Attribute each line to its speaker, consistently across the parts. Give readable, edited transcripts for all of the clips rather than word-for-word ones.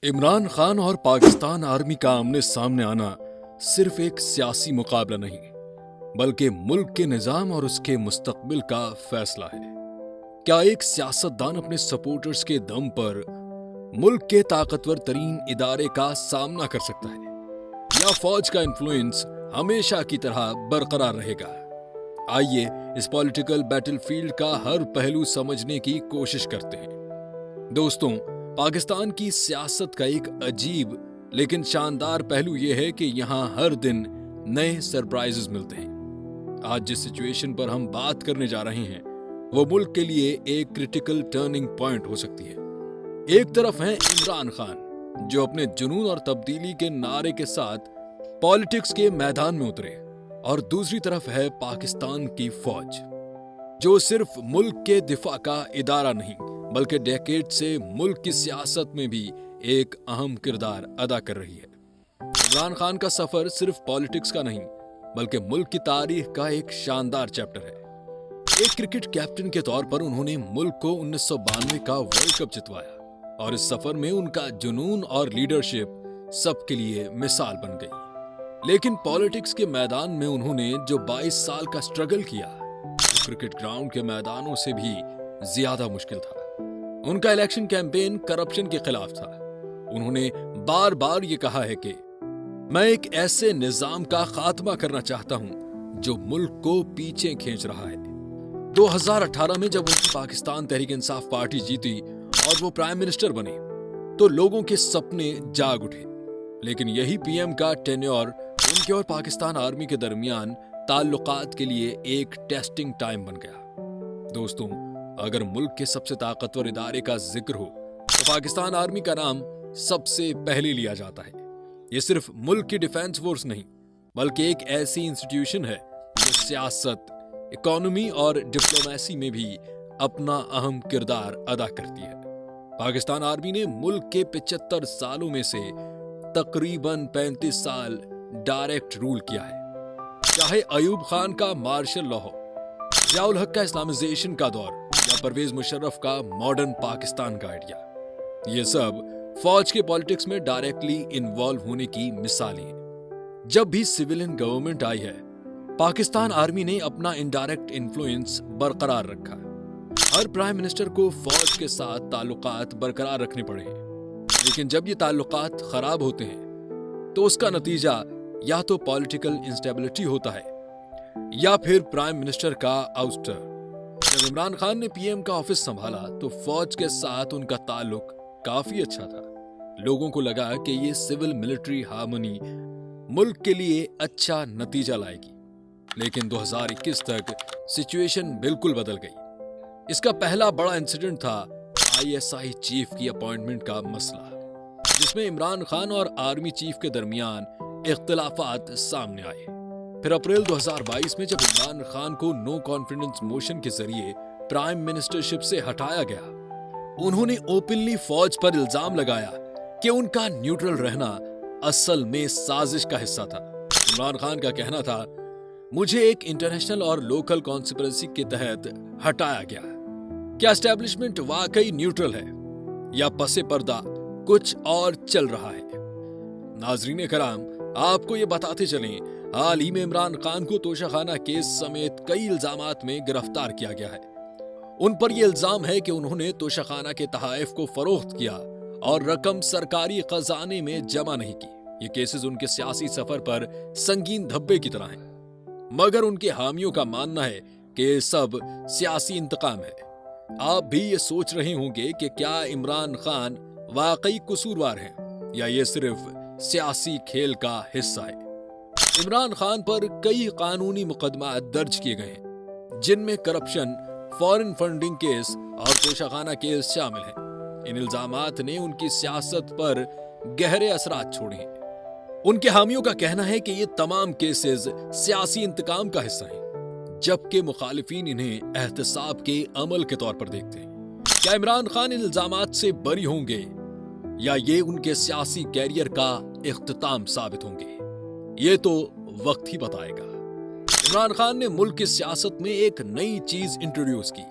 Speaker 1: عمران خان اور پاکستان آرمی کا آمنے سامنے آنا صرف ایک سیاسی مقابلہ نہیں بلکہ ملک کے نظام اور اس کے مستقبل کا فیصلہ ہے۔ کیا ایک سیاستدان اپنے سپورٹرز کے دم پر ملک کے طاقتور ترین ادارے کا سامنا کر سکتا ہے یا فوج کا انفلوئنس ہمیشہ کی طرح برقرار رہے گا؟ آئیے اس پولیٹیکل بیٹل فیلڈ کا ہر پہلو سمجھنے کی کوشش کرتے ہیں۔ دوستوں، پاکستان کی سیاست کا ایک عجیب لیکن شاندار پہلو یہ ہے کہ یہاں ہر دن نئے سرپرائزز ملتے ہیں۔ آج جس سچویشن پر ہم بات کرنے جا رہے ہیں وہ ملک کے لیے ایک کرٹیکل ٹرننگ پوائنٹ ہو سکتی ہے۔ ایک طرف ہیں عمران خان جو اپنے جنون اور تبدیلی کے نعرے کے ساتھ پالیٹکس کے میدان میں اترے، اور دوسری طرف ہے پاکستان کی فوج جو صرف ملک کے دفاع کا ادارہ نہیں بلکہ ڈیکیڈ سے ملک کی سیاست میں بھی ایک اہم کردار ادا کر رہی ہے۔ عمران خان کا سفر صرف پالیٹکس کا نہیں بلکہ ملک کی تاریخ کا ایک شاندار چیپٹر ہے۔ ایک کرکٹ کیپٹن کے طور پر انہوں نے ملک کو 1992 کا ورلڈ کپ جتوایا، اور اس سفر میں ان کا جنون اور لیڈرشپ سب کے لیے مثال بن گئی۔ لیکن پالیٹکس کے میدان میں انہوں نے جو 22 سال کا سٹرگل کیا وہ کرکٹ گراؤنڈ کے میدانوں سے بھی زیادہ مشکل تھا۔ ان کا الیکشن کیمپین کرپشن کے خلاف تھا۔ انہوں نے بار بار یہ کہا ہے کہ میں ایک ایسے نظام کا خاتمہ کرنا چاہتا ہوں جو ملک کو پیچھے کھینچ رہا ہے۔ 2018 میں جب ان کی پاکستان تحریک انصاف پارٹی جیتی اور وہ پرائم منسٹر بنے تو لوگوں کے سپنے جاگ اٹھے، لیکن یہی پی ایم کا ٹینیور ان کے اور پاکستان آرمی کے درمیان تعلقات کے لیے ایک ٹیسٹنگ ٹائم بن گیا۔ دوستوں، اگر ملک کے سب سے طاقتور ادارے کا ذکر ہو تو پاکستان آرمی کا نام سب سے پہلے لیا جاتا ہے۔ یہ صرف ملک کی ڈیفنس فورس نہیں بلکہ ایک ایسی انسٹیٹیوشن ہے جو سیاست، اکانومی اور ڈپلومیسی میں بھی اپنا اہم کردار ادا کرتی ہے۔ پاکستان آرمی نے ملک کے 75 سالوں میں سے تقریباً 35 سال ڈائریکٹ رول کیا ہے، چاہے ایوب خان کا مارشل لا ہو، ضیاء الحق کا اسلامائزیشن کا دور یا پرویز مشرف کا ماڈرن پاکستان کا آئیڈیا۔ یہ سب فوج کے پالیٹکس میں ڈائریکٹلی انوالو ہونے کی مثالیں ہیں۔ جب بھی سویلین گورنمنٹ آئی ہے، پاکستان آرمی نے اپنا انڈائریکٹ انفلوئنس برقرار رکھا۔ ہر پرائم منسٹر کو فوج کے ساتھ تعلقات برقرار رکھنے پڑے ہیں، لیکن جب یہ تعلقات خراب ہوتے ہیں تو اس کا نتیجہ یا تو پولیٹیکل انسٹیبلٹی ہوتا ہے یا پھر پرائم منسٹر کا آؤسٹر۔ جب عمران خان نے پی ایم کا آفس سنبھالا تو فوج کے ساتھ ان کا تعلق کافی اچھا تھا۔ لوگوں کو لگا کہ یہ سول ملٹری ہارمونی ملک کے لیے اچھا نتیجہ لائے گی، لیکن 2021 تک سچویشن بالکل بدل گئی۔ اس کا پہلا بڑا انسیڈنٹ تھا ISI چیف کی اپوائنٹمنٹ کا مسئلہ، جس میں عمران خان اور آرمی چیف کے درمیان اختلافات سامنے آئے۔ پھر اپریل 2022 میں جب عمران خان کو نو کانفیڈنس موشن کے ذریعے پرائم منسٹرشپ سے ہٹایا گیا، انہوں نے اوپنلی فوج پر الزام لگایا کہ ان کا نیوٹرل رہنا اصل میں سازش کا حصہ تھا۔ عمران خان کا کہنا تھا، مجھے ایک انٹرنیشنل اور لوکل کانسپریسی کے تحت ہٹایا گیا۔ کیا اسٹیبلشمنٹ واقعی نیوٹرل ہے یا پس پردہ کچھ اور چل رہا ہے؟ ناظرین کرام، آپ کو یہ بتاتے چلیں، حال ہی میں عمران خان کو توشہ خانہ کیس سمیت کئی الزامات میں گرفتار کیا گیا ہے۔ ان پر یہ الزام ہے کہ انہوں نے توشہ خانہ کے تحائف کو فروخت کیا اور رقم سرکاری خزانے میں جمع نہیں کی۔ یہ کیسز ان کے سیاسی سفر پر سنگین دھبے کی طرح ہیں، مگر ان کے حامیوں کا ماننا ہے کہ یہ سب سیاسی انتقام ہے۔ آپ بھی یہ سوچ رہے ہوں گے کہ کیا عمران خان واقعی قصوروار ہیں یا یہ صرف سیاسی کھیل کا حصہ ہے؟ عمران خان پر کئی قانونی مقدمات درج کیے گئے ہیں، جن میں کرپشن، فارن فنڈنگ کیس اور توشہ خانہ کیس شامل ہیں۔ ان الزامات نے ان کی سیاست پر گہرے اثرات چھوڑے ہیں۔ ان کے حامیوں کا کہنا ہے کہ یہ تمام کیسز سیاسی انتقام کا حصہ ہیں، جبکہ مخالفین انہیں احتساب کے عمل کے طور پر دیکھتے ہیں۔ کیا عمران خان ان الزامات سے بری ہوں گے یا یہ ان کے سیاسی کیریئر کا اختتام ثابت ہوں گے؟ یہ تو وقت ہی بتائے گا۔ عمران خان نے ملک کی سیاست میں ایک نئی چیز انٹروڈیوس کی،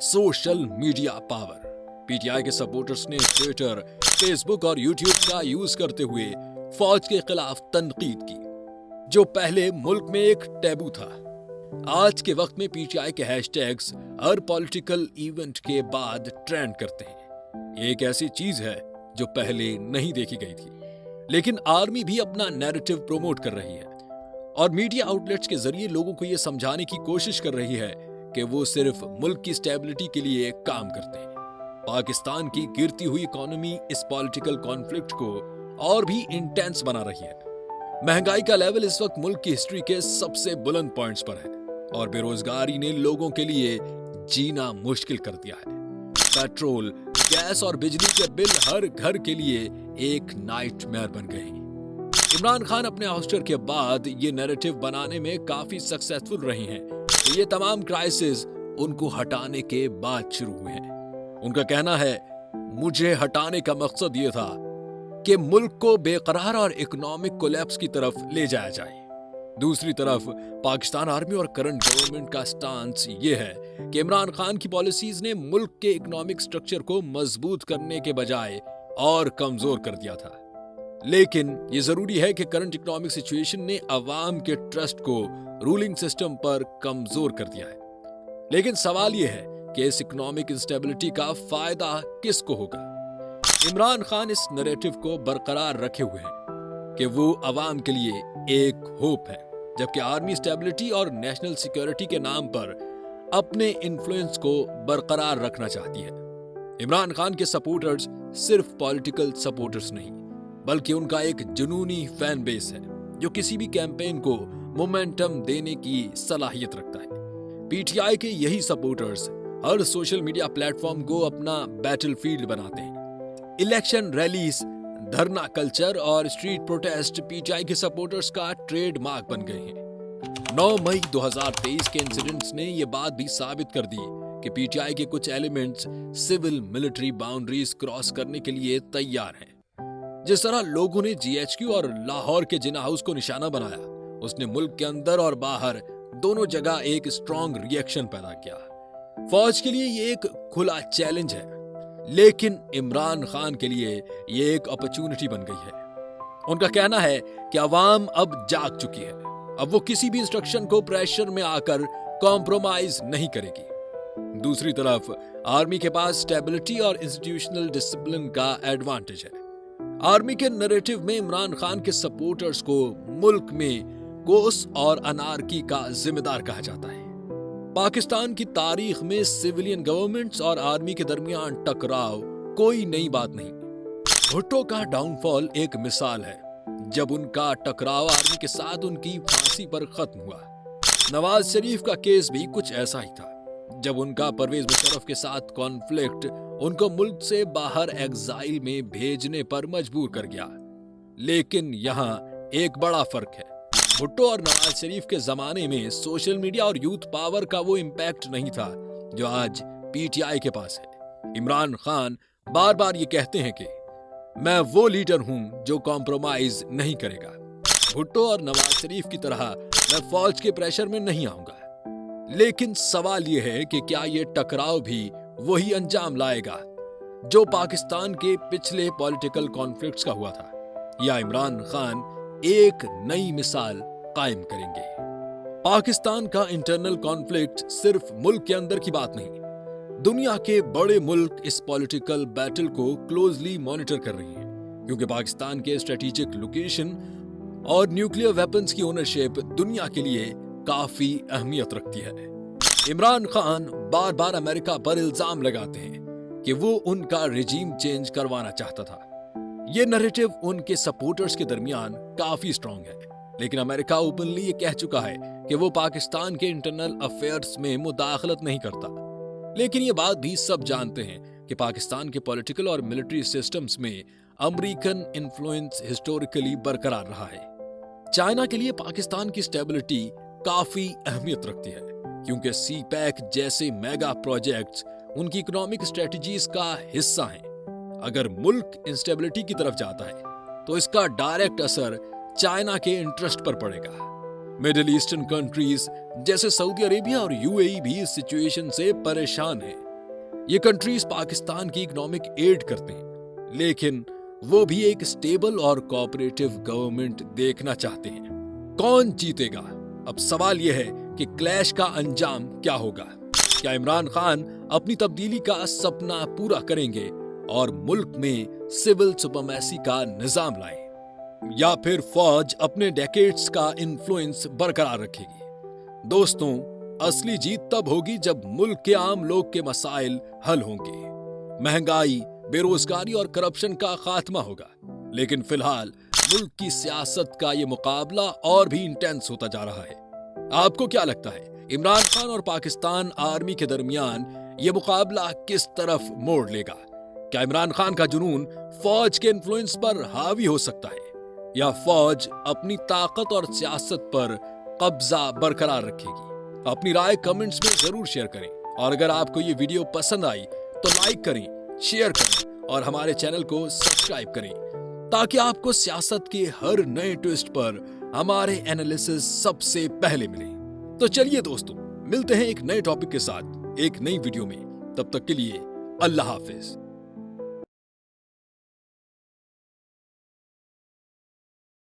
Speaker 1: سوشل میڈیا پاور۔ पीटीआई के सपोर्टर्स ने ट्विटर, फेसबुक और यूट्यूब का यूज करते हुए फौज के खिलाफ तनकीद की, जो पहले मुल्क में एक टैबू था। आज के वक्त में पीटीआई के हैशटैग्स हर पॉलिटिकल इवेंट के बाद ट्रेंड करते हैं। एक ऐसी चीज है जो पहले नहीं देखी गई थी, लेकिन आर्मी भी अपना नैरेटिव प्रमोट कर रही है और मीडिया आउटलेट्स के जरिए लोगों को यह समझाने की कोशिश कर रही है कि वो सिर्फ मुल्क की स्टेबिलिटी के लिए काम करते हैं। पाकिस्तान की गिरती हुई इकोनॉमी इस पॉलिटिकल कॉन्फ्लिक्ट को और भी इंटेंस बना रही है। महंगाई का लेवल इस वक्त मुल्क की हिस्ट्री के सबसे बुलंद पॉइंट्स पर है और बेरोजगारी ने लोगों के लिए जीना मुश्किल कर दिया है। पेट्रोल, गैस और बिजली के बिल हर घर के लिए एक नाइटमेयर बन गए हैं। इमरान खान अपने आउस्टर के बाद ये नैरेटिव बनाने में काफी सक्सेसफुल रहे हैं कि ये तमाम क्राइसिस उनको हटाने के बाद शुरू हुए हैं। उनका कहना है, मुझे हटाने का मकसद ये था कि मुल्क को बेकरार और इकोनॉमिक कोलैप्स की तरफ ले जाया जाए। दूसरी तरफ पाकिस्तान आर्मी और करंट गवर्नमेंट का स्टांस ये है कि इमरान खान की पॉलिसीज ने मुल्क के इकोनॉमिक स्ट्रक्चर को मजबूत करने के बजाय और कमजोर कर दिया था। लेकिन ये जरूरी है कि करंट इकोनॉमिक सिचुएशन ने अवाम के ट्रस्ट को रूलिंग सिस्टम पर कमजोर कर दिया है। लेकिन सवाल ये है कि इस इकोनॉमिक इंस्टेबिलिटी का फायदा किसको होगा? इमरान खान इस नैरेटिव को बरकरार रखे हुए हैं कि वो अवाम के लिए एक होप है, जबकि आर्मी स्टेबिलिटी और नेशनल सिक्योरिटी के नाम पर अपने इन्फ्लुएंस को बरकरार रखना चाहती है। इमरान खान के सपोर्टर्स सिर्फ पॉलिटिकल सपोर्टर्स नहीं, बल्कि उनका एक जुनूनी फैन बेस है जो किसी भी कैंपेन को मोमेंटम देने की सलाहियत रखता है। पीटीआई के यही सपोर्टर्स हर सोशल मीडिया प्लेटफॉर्म को अपना बैटलफील्ड बनाते हैं। इलेक्शन रैलीज, धरना कल्चर और स्ट्रीट प्रोटेस्ट पीटीआई के सपोर्टर्स का ट्रेडमार्क बन गए हैं। 9 मई 2023 के इंसिडेंट्स ने यह बात भी साबित कर दी कि पीटीआई के कुछ elements civil military boundaries cross करने के लिए तैयार हैं। जिस तरह लोगों ने जीएचक्यू और लाहौर के जिन्ना हाउस को निशाना बनाया, उसने मुल्क के अंदर और बाहर दोनों जगह एक स्ट्रॉन्ग रिएक्शन पैदा किया। फौज के लिए ये एक खुला चैलेंज है, लेकिन इमरान खान के लिए ये एक अपॉर्चुनिटी बन गई है। उनका कहना है कि अवाम अब जाग चुकी है, अब वो किसी भी इंस्ट्रक्शन को प्रेशर में आकर कॉम्प्रोमाइज नहीं करेगी। दूसरी तरफ आर्मी के पास स्टेबिलिटी और इंस्टीट्यूशनल डिसिप्लिन का एडवांटेज है। आर्मी के नैरेटिव में इमरान खान के सपोर्टर्स को मुल्क में कोस और अनारकी का जिम्मेदार कहा जाता है। पाकिस्तान की तारीख में सिविलियन गवर्नमेंट्स और आर्मी के दरमियान टकराव कोई नई बात नहीं। भुट्टो का डाउनफॉल एक मिसाल है, जब उनका टकराव आर्मी के साथ उनकी फांसी पर खत्म हुआ। नवाज शरीफ का केस भी कुछ ऐसा ही था, जब उनका परवेज मुशर्रफ के साथ कॉन्फ्लिक्ट उनको मुल्क से बाहर एग्जाइल में भेजने पर मजबूर कर गया। लेकिन यहाँ एक बड़ा फर्क है। भुट्टो और नवाज शरीफ के जमाने में सोशल मीडिया और यूथ पावर का वो इम्पैक्ट नहीं था जो आज पीटीआई के पास है। इमरान खान बार बार ये कहते हैं कि मैं वो लीडर हूं जो कॉम्प्रोमाइज नहीं करेगा। भुट्टो और नवाज शरीफ की तरह मैं फौज के प्रेशर में नहीं आऊंगा। लेकिन सवाल ये है कि क्या ये टकराव भी वही अंजाम लाएगा जो पाकिस्तान के पिछले पॉलिटिकल कॉन्फ्लिक्ट्स का हुआ था, या इमरान खान एक नई मिसाल कायम करेंगे? पाकिस्तान का इंटरनल कॉन्फ्लिक्ट सिर्फ मुल्क के अंदर की बात नहीं, दुनिया के बड़े मुल्क इस पॉलिटिकल बैटल को क्लोजली मॉनिटर कर रही हैं, क्योंकि पाकिस्तान के स्ट्रेटेजिक लोकेशन और न्यूक्लियर वेपन्स की ओनरशिप दुनिया के लिए काफी अहमियत रखती है। इमरान खान बार बार अमेरिका पर इल्जाम लगाते हैं कि वो उनका रिजीम चेंज करवाना चाहता था। ये नैरेटिव उनके सपोर्टर्स के दरमियान काफी स्ट्रॉन्ग है, लेकिन अमेरिका ओपनली ये कह चुका है कि वो पाकिस्तान के इंटरनल अफेयर्स में मुदाखलत नहीं करता। लेकिन ये बात भी सब जानते हैं कि पाकिस्तान के पॉलिटिकल और मिलिट्री सिस्टम्स में अमेरिकन इन्फ्लुएंस हिस्टोरिकली बरकरार रहा है। चाइना के लिए पाकिस्तान की स्टेबिलिटी काफी अहमियत रखती है, क्योंकि सीपैक जैसे मेगा प्रोजेक्ट्स उनकी इकोनॉमिक स्ट्रेटजीज का हिस्सा हैं। अगर मुल्क इंस्टेबिलिटी की तरफ जाता है तो इसका डायरेक्ट असर चाइना के इंटरेस्ट पर पड़ेगा। मिडिल ईस्टर्न कंट्रीज जैसे सऊदी अरेबिया और यूएई भी इस सिचुएशन से परेशान हैं। ये कंट्रीज पाकिस्तान की इकोनॉमिक एड करते हैं, लेकिन वो भी एक स्टेबल और कोऑपरेटिव गवर्नमेंट देखना चाहते हैं। कौन जीतेगा? अब सवाल यह है कि क्लैश का अंजाम क्या होगा। क्या इमरान खान अपनी तब्दीली का सपना पूरा करेंगे और मुल्क में सिविल सुपरमेसी का निजाम लाएं, या फिर फौज अपने डेकेड्स का इन्फ्लुएंस बरकरार रखेगी? दोस्तों, असली जीत तब होगी जब मुल्क के आम लोग के मसाइल हल होंगे, महंगाई, बेरोजगारी और करप्शन का खात्मा होगा। लेकिन फिलहाल मुल्क की सियासत का ये मुकाबला और भी इंटेंस होता जा रहा है। आपको क्या लगता है, इमरान खान और पाकिस्तान आर्मी के दरमियान ये मुकाबला किस तरफ मोड़ लेगा? क्या इमरान खान का जुनून फौज के इन्फ्लुएंस पर हावी हो सकता है, या फौज अपनी ताकत और सियासत पर कब्जा बरकरार रखेगी? अपनी राय कमेंट्स में जरूर शेयर करें, और अगर आपको ये वीडियो पसंद आई तो लाइक करें, शेयर करें और हमारे चैनल को सब्सक्राइब करें, ताकि आपको सियासत के हर नए ट्विस्ट पर हमारे एनालिसिस सबसे पहले मिले। तो चलिए दोस्तों, मिलते हैं एक नए टॉपिक के साथ एक नई वीडियो में। तब तक के लिए अल्लाह हाफिज।